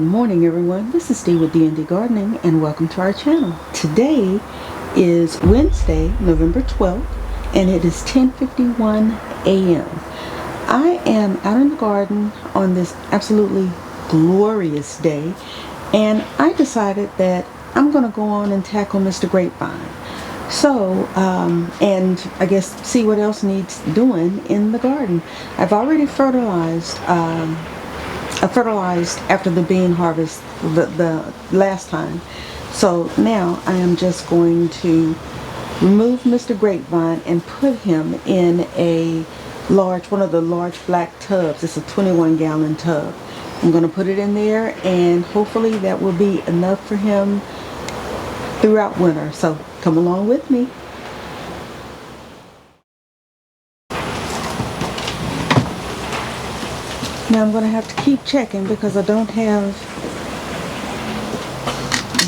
Good morning everyone, this is Steve with danddgardening and welcome to our channel. Today is Wednesday, November 12th and it is 10:51 a.m. I am out in the garden on this absolutely glorious day and I decided that I'm going to go on and tackle Mr. Grapevine. So, and I guess see what else needs doing in the garden. I've already fertilized. I fertilized after the bean harvest the last time. So now I am just going to remove Mr. Grapevine and put him in one of the large black tubs. It's a 21-gallon tub. I'm going to put it in there and hopefully that will be enough for him throughout winter. So come along with me. Now I'm going to have to keep checking because I don't have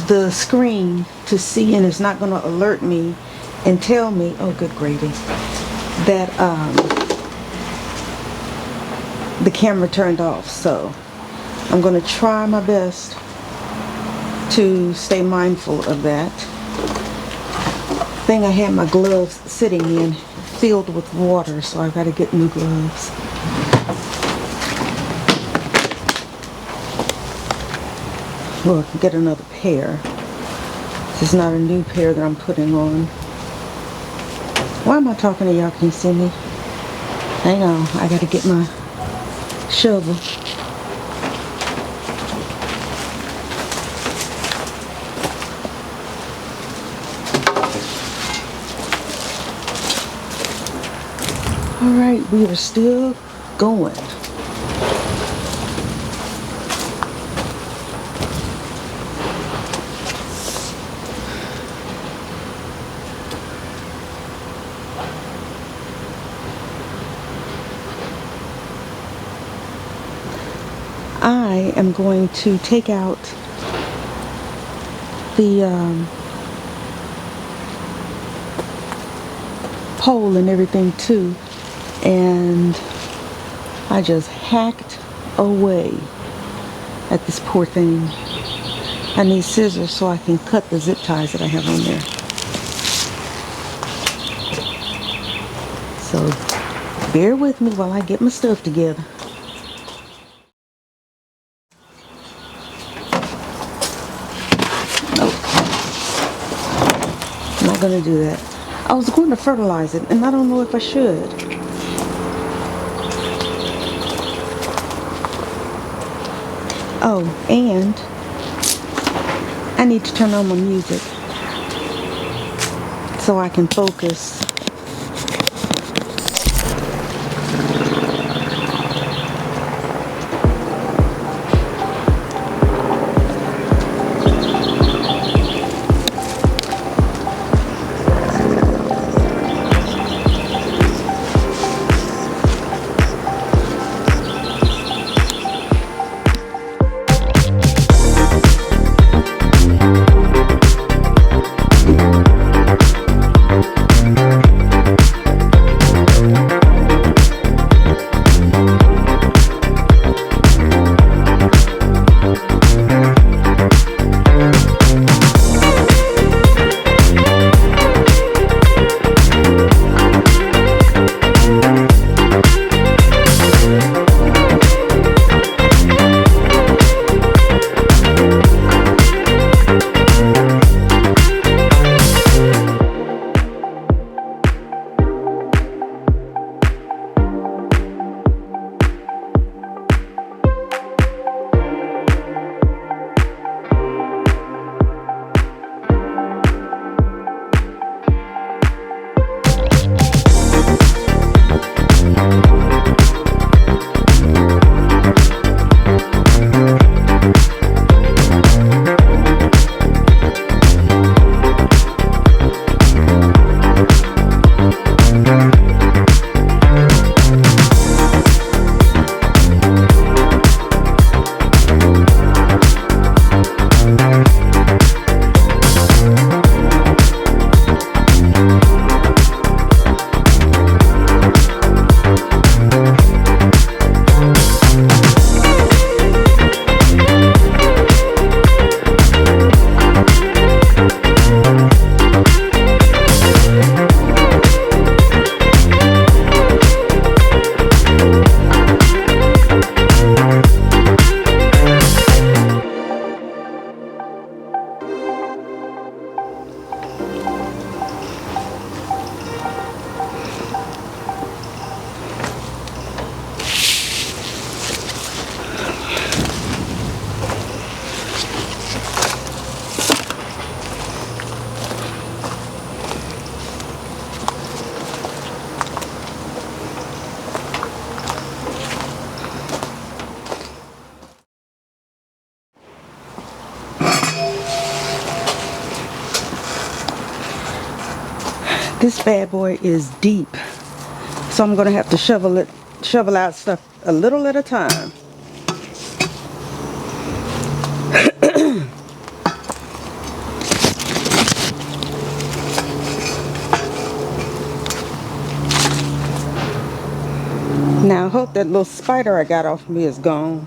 the screen to see, and it's not going to alert me and tell me, oh good gravy, that the camera turned off. So I'm going to try my best to stay mindful of that. I had my gloves sitting in filled with water, so I've got to get new gloves. Or I can get another pair. This is not a new pair that I'm putting on. Why am I talking to y'all? Can you see me? Hang on, I gotta get my shovel. Alright, we are still going. I am going to take out the pole and everything too, and I just hacked away at this poor thing. I need scissors so I can cut the zip ties that I have on there. So bear with me while I get my stuff together. I'm not going to do that. I was going to fertilize it and I don't know if I should. Oh, and I need to turn on my music so I can focus. This bad boy is deep, so I'm gonna have to shovel out stuff a little at a time. Now I hope that little spider I got off me is gone.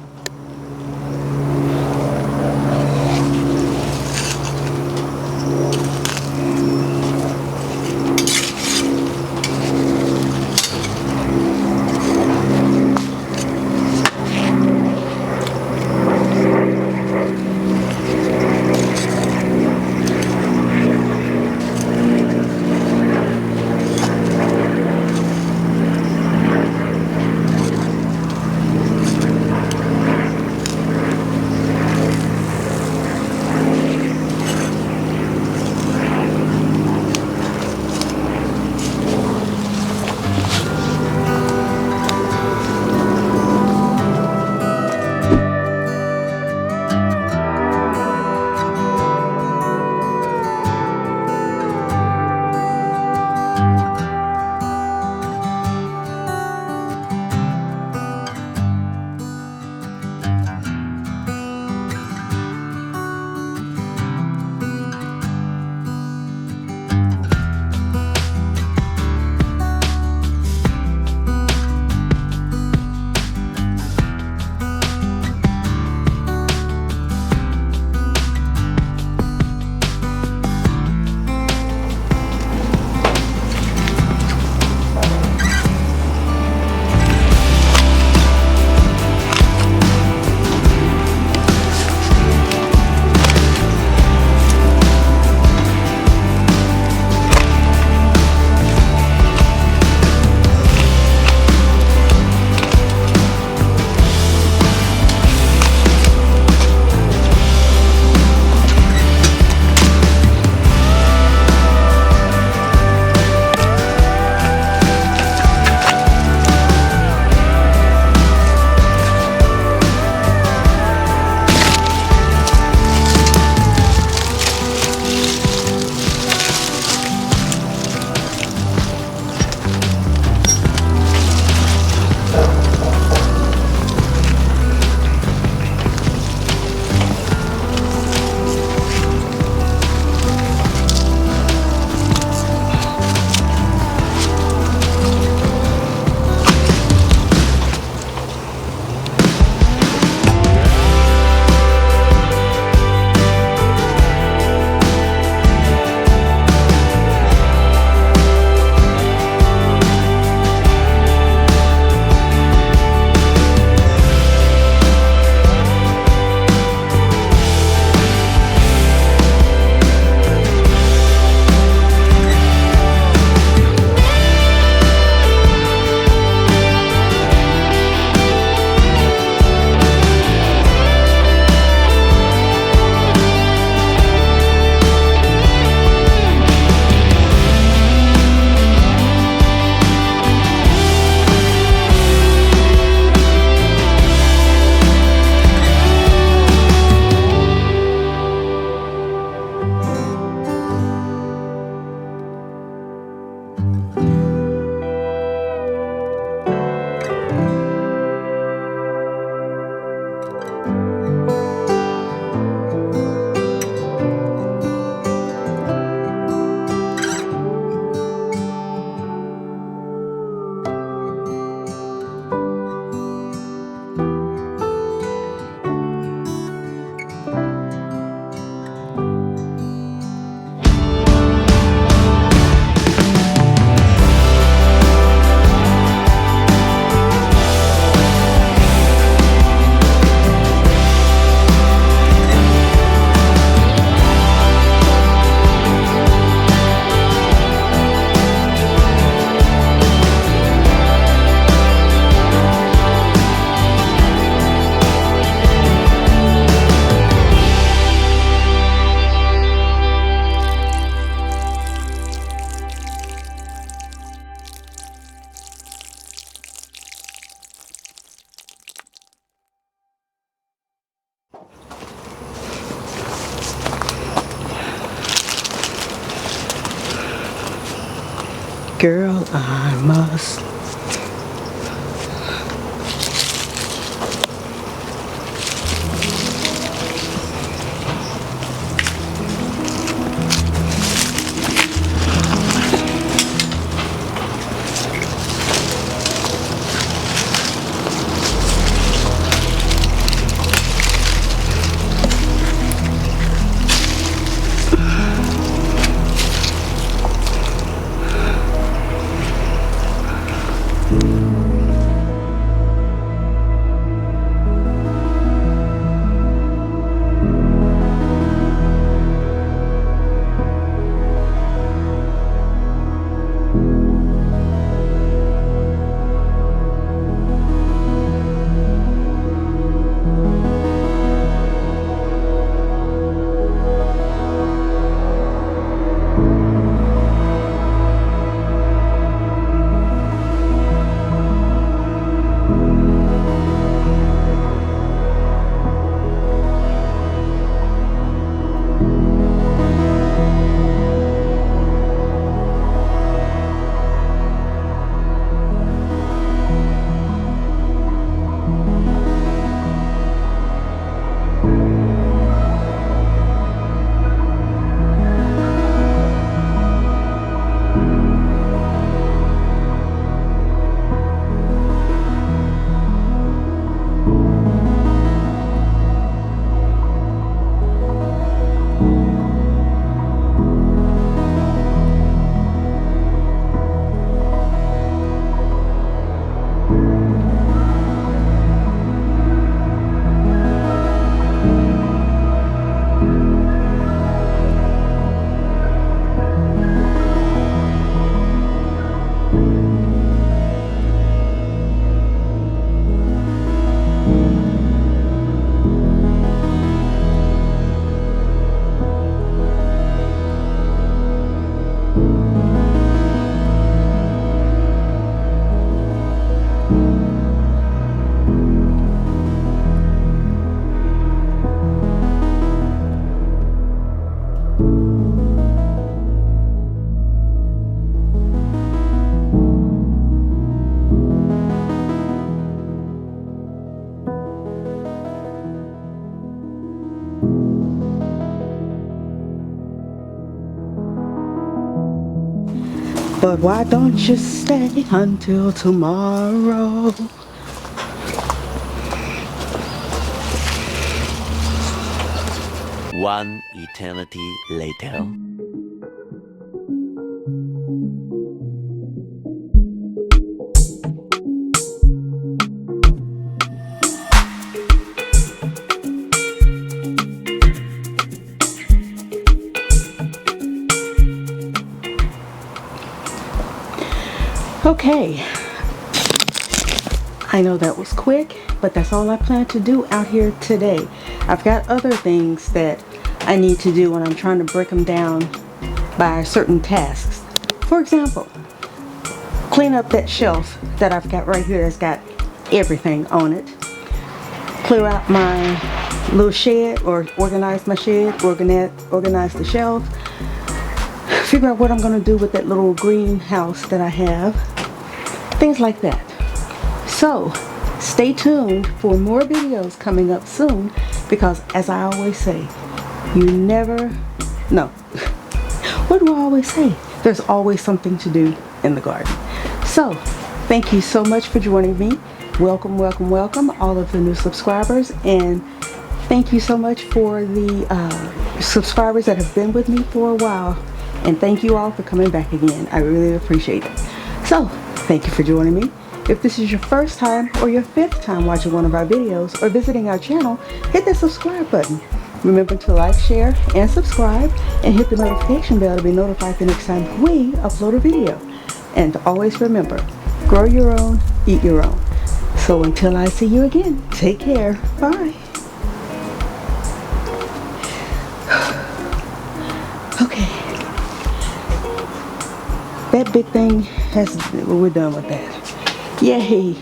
Girl, I must. But why don't you stay until tomorrow? One eternity later. Okay, I know that was quick, but that's all I plan to do out here today. I've got other things that I need to do, and I'm trying to break them down by certain tasks. For example, clean up that shelf that I've got right here that's got everything on it. Clear out my little shed, or organize my shed, organize the shelf. Figure out what I'm going to do with that little greenhouse that I have. Things like that. So, stay tuned for more videos coming up soon, because as I always say, you never know. What do I always say? There's always something to do in the garden. So, thank you so much for joining me. Welcome, welcome, welcome, all of the new subscribers, and thank you so much for the subscribers that have been with me for a while, and thank you all for coming back again. I really appreciate it. So, thank you for joining me. If this is your first time or your fifth time watching one of our videos or visiting our channel, hit the subscribe button. Remember to like, share, and subscribe, and hit the notification bell to be notified the next time we upload a video. And always remember, grow your own, eat your own. So until I see you again, take care. Bye. Okay. That big thing we're done with that. Yay.